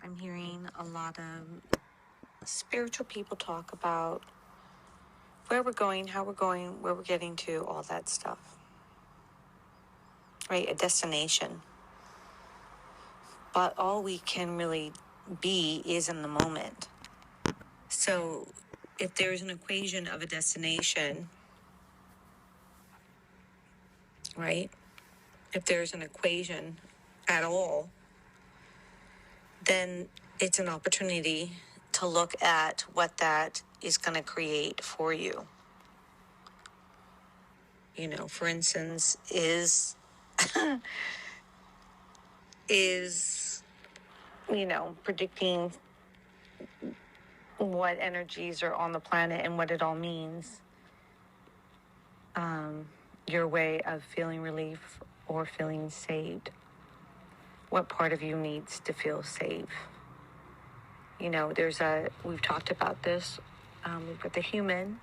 I'm hearing a lot of spiritual people talk about where we're going, how we're going, where we're getting to, all that stuff. Right? A destination. But all we can really be is in the moment. So if there's an equation of a destination, right? If there's an equation at all, then it's an opportunity to look at what that is going to create for you. You know, for instance, is predicting what energies are on the planet and what it all means. Your way of feeling relief or feeling saved. What part of you needs to feel safe? You know, we've talked about this. We've got the human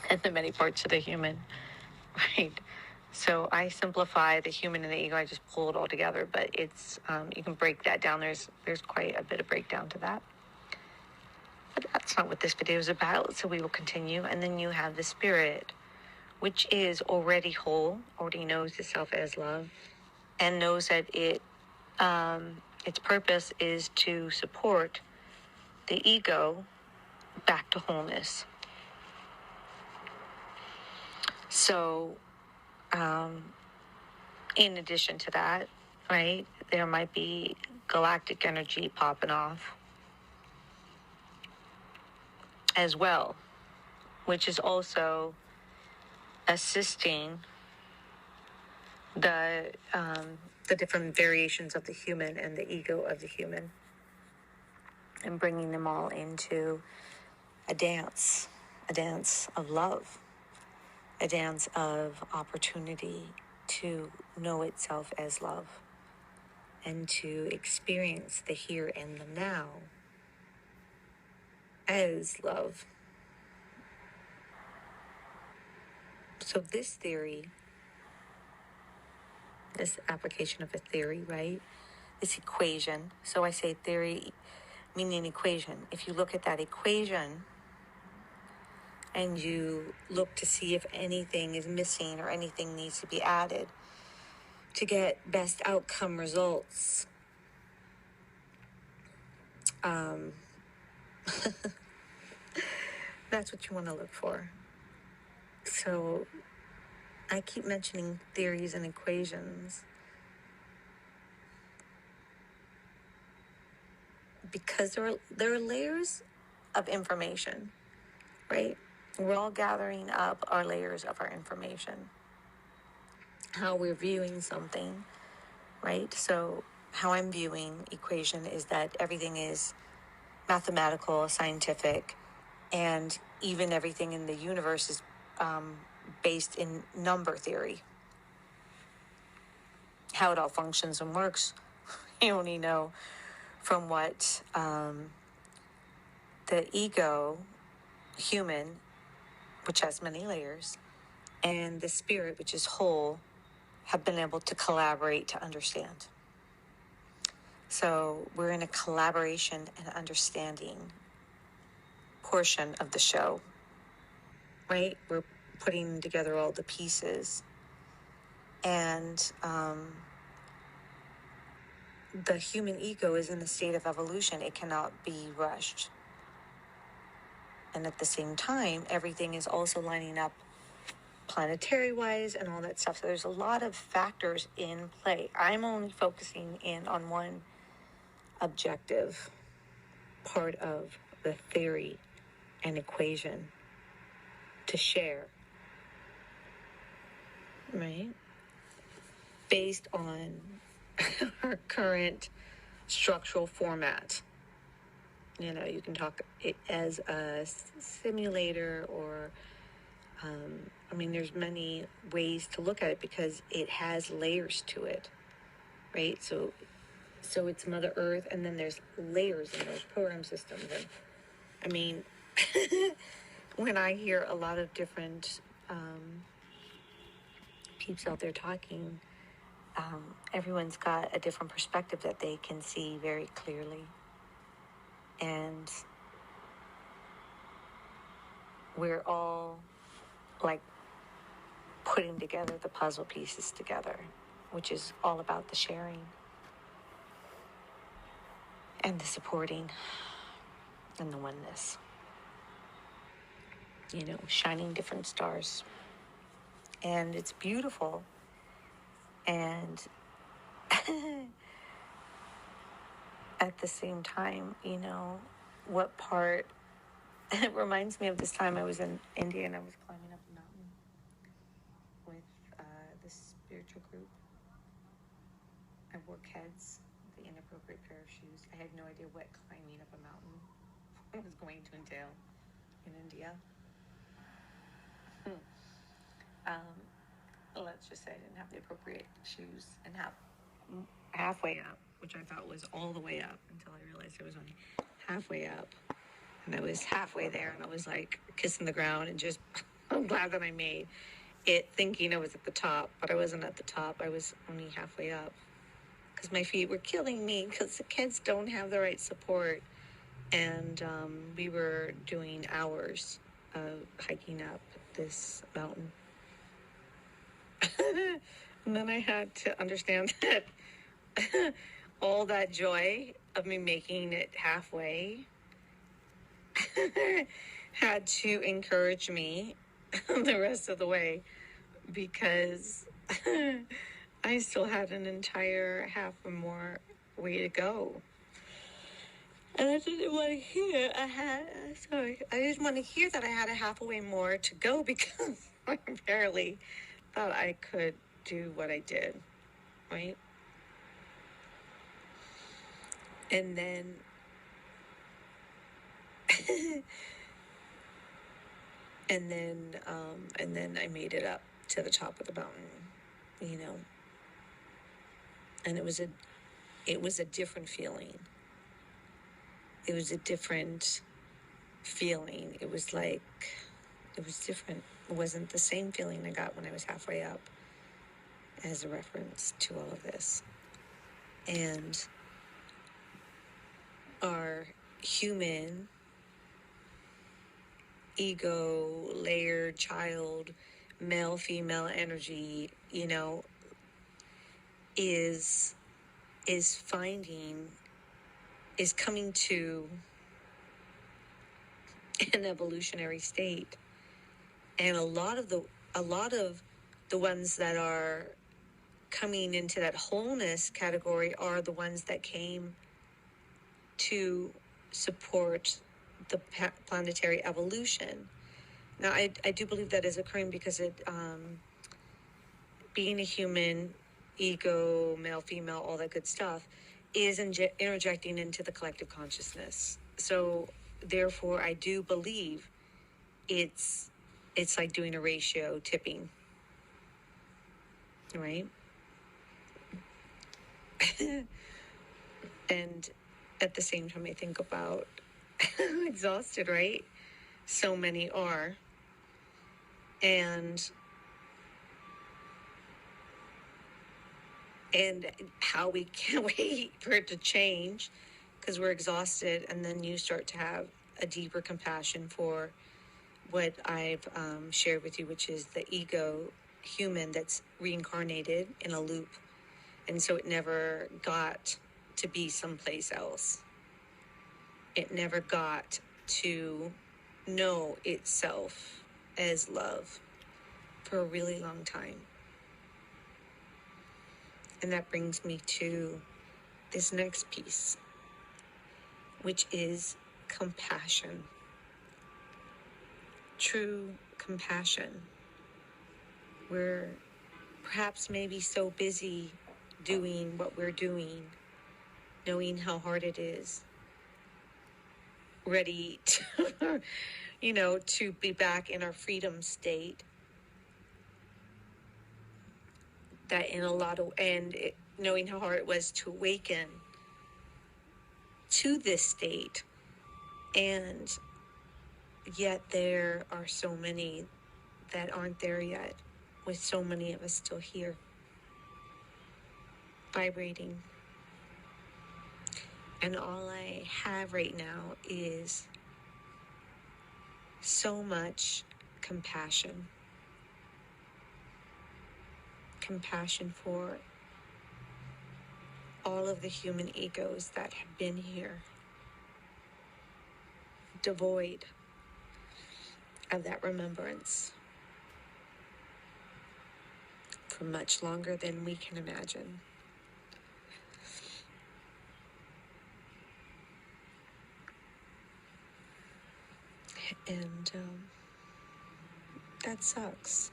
and the many parts of the human, right? So I simplify the human and the ego. I just pull it all together, but it's, you can break that down. There's quite a bit of breakdown to that. But that's not what this video is about, so we will continue. And then you have the spirit, which is already whole, already knows itself as love, and knows that its purpose is to support the ego back to wholeness. So, in addition to that, right, there might be galactic energy popping off as well, which is also assisting the different variations of the human and the ego of the human, and bringing them all into a dance of love, a dance of opportunity to know itself as love and to experience the here and the now as love. So this theory, this application of a theory, right? This equation. So I say theory meaning equation. If you look at that equation and you look to see if anything is missing or anything needs to be added to get best outcome results, that's what you want to look for. So I keep mentioning theories and equations because there are layers of information, right? We're all gathering up our layers of our information, how we're viewing something, right? So how I'm viewing equation is that everything is mathematical, scientific, and even everything in the universe is based in number theory. How it all functions and works, you only know from what the ego, human, which has many layers, and the spirit, which is whole, have been able to collaborate to understand. So we're in a collaboration and understanding portion of the show, right? We're putting together all the pieces, and the human ego is in a state of evolution. It cannot be rushed. And at the same time, everything is also lining up planetary-wise and all that stuff. So there's a lot of factors in play. I'm only focusing in on one objective part of the theory and equation to share, right? Based on our current structural format. You know, you can talk it as a simulator or, there's many ways to look at it because it has layers to it, right? So it's Mother Earth, and then there's layers in those program systems. And when I hear a lot of different peeps out there talking everyone's got a different perspective that they can see very clearly. And we're all like putting together the puzzle pieces together, which is all about the sharing and the supporting and the oneness. You know, shining different stars. And it's beautiful. And at the same time, you know, what part, it reminds me of this time I was in India and I was climbing up a mountain with this spiritual group. I wore Keds, the inappropriate pair of shoes. I had no idea what climbing up a mountain was going to entail in India. Let's just say I didn't have the appropriate shoes, and halfway up, which I thought was all the way up, until I realized it was only halfway up. And I was halfway there, and I was like kissing the ground and just, I'm glad that I made it, thinking I was at the top, but I wasn't at the top. I was only halfway up because my feet were killing me because the kids don't have the right support. And we were doing hours of hiking up this mountain. And then I had to understand that all that joy of me making it halfway had to encourage me the rest of the way, because I still had an entire half or more way to go. And I didn't want to hear I didn't want to hear that I had a halfway more to go, because I barely thought I could do what I did, right? And then and then I made it up to the top of the mountain, you know. And it was a different feeling. It was a different feeling. It was different. It wasn't the same feeling I got when I was halfway up, as a reference to all of this. And our human ego, layered child, male, female energy, you know, is coming to an evolutionary state. And a lot of the ones that are coming into that wholeness category are the ones that came to support the planetary evolution. Now, I do believe that is occurring because being a human, ego, male, female, all that good stuff, is interjecting into the collective consciousness. So, therefore, I do believe it's like doing a ratio tipping, right? And at the same time, I think about how exhausted, right? So many are. And how we can't wait for it to change, because we're exhausted. And then you start to have a deeper compassion for what I've shared with you, which is the ego human that's reincarnated in a loop. And so it never got to be someplace else. It never got to know itself as love for a really long time. And that brings me to this next piece, which is compassion. True compassion. We're perhaps maybe so busy doing what we're doing, knowing how hard it is, ready to, to be back in our freedom state, that in a lot of, knowing how hard it was to awaken to this state. And yet there are so many that aren't there yet, with so many of us still here. vibrating. And all I have right now is so much compassion. Compassion for all of the human egos that have been here, devoid of that remembrance for much longer than we can imagine. And that sucks.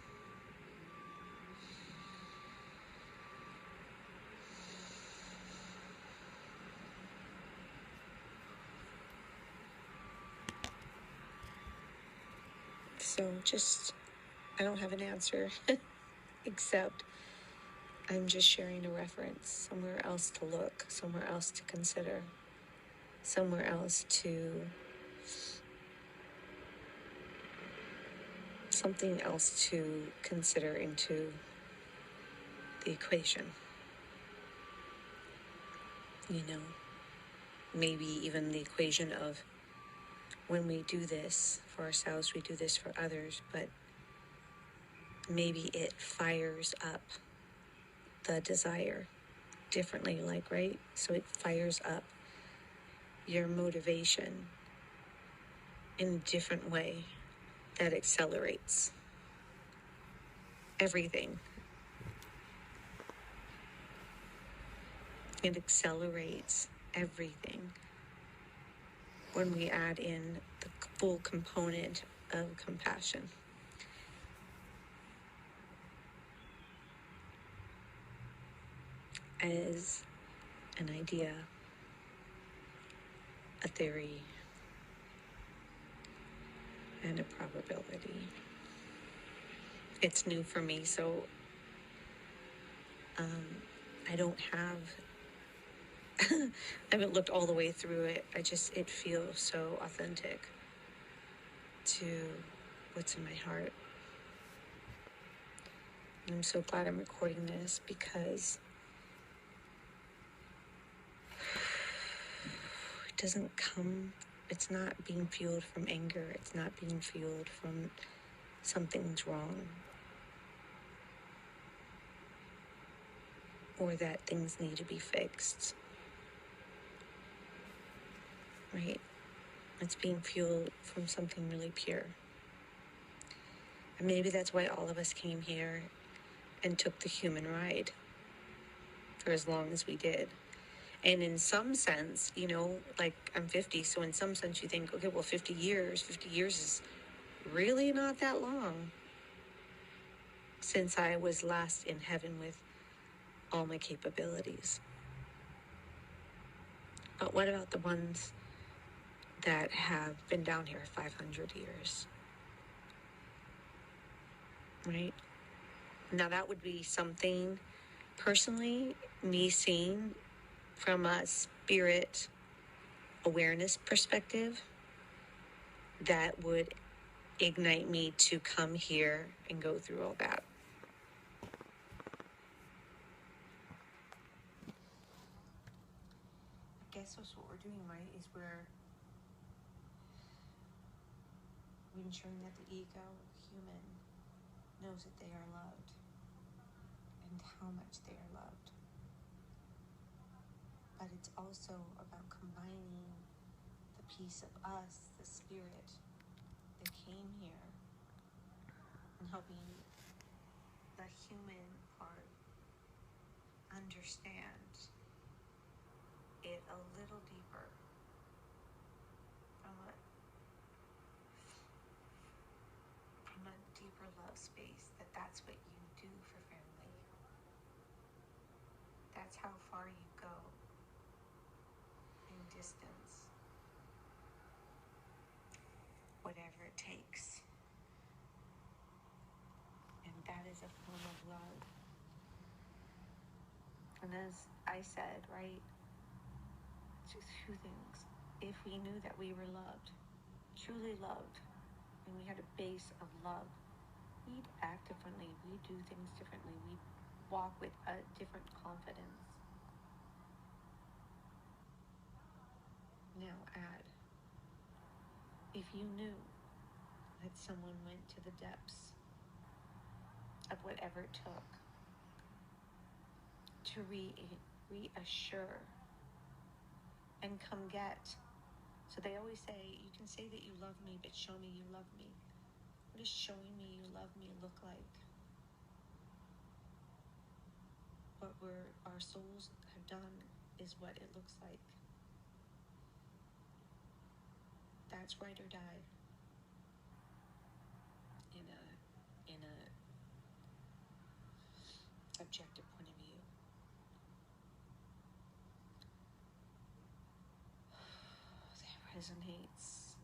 So I don't have an answer, except I'm just sharing a reference, somewhere else to look, somewhere else to consider, somewhere else something else to consider into the equation. Maybe even the equation of when we do this for ourselves, we do this for others, but maybe it fires up the desire differently, right? So it fires up your motivation in a different way that accelerates everything. It accelerates everything when we add in the full component of compassion. As an idea, a theory, and a probability. It's new for me, so I don't have, I haven't looked all the way through it. It feels so authentic to what's in my heart. And I'm so glad I'm recording this because it doesn't come, it's not being fueled from anger. It's not being fueled from something's wrong or that things need to be fixed, right? It's being fueled from something really pure. And maybe that's why all of us came here and took the human ride for as long as we did. And in some sense, like I'm 50, so in some sense you think, okay, well, 50 years is really not that long since I was last in heaven with all my capabilities. But what about the ones that have been down here 500 years? Right? Now that would be something, personally, me seeing from a spirit awareness perspective, that would ignite me to come here and go through all that. I guess that's what we're doing, right? Is we're ensuring that the ego, human, knows that they are loved and how much they are loved. But it's also about combining the piece of us, the spirit that came here, and helping the human part understand it a little deeper from a deeper love space, that's what you do for family. That's how far you go in distance, whatever it takes. And that is a form of love. And as I said, right, just two things. If we knew that we were loved, truly loved, and we had a base of love, we'd act differently, we'd do things differently, we'd walk with a different confidence. now add, if you knew that someone went to the depths of whatever it took to reassure and come get. So they always say, you can say that you love me, but show me you love me. What does showing me you love me look like? What our souls have done is what it looks like. That's right or die in a objective point of view. That resonates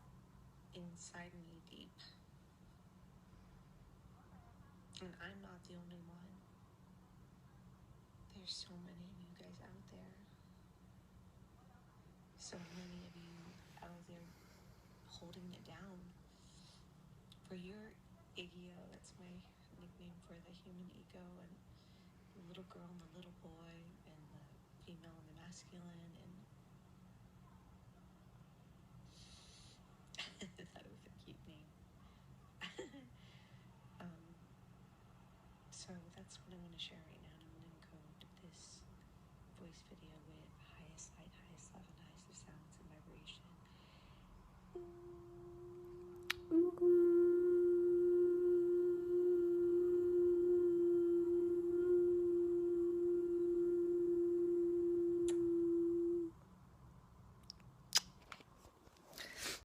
inside me deep. And I'm not the only one. There's so many of you guys out there. So many of you out there holding it down for your ego. That's my nickname for the human ego, and the little girl and the little boy, and the female and the masculine, and that was a cute name. So that's what I want to share right now, and I'm going to encode this voice video with highest light, highest love, and highest of sounds and vibration.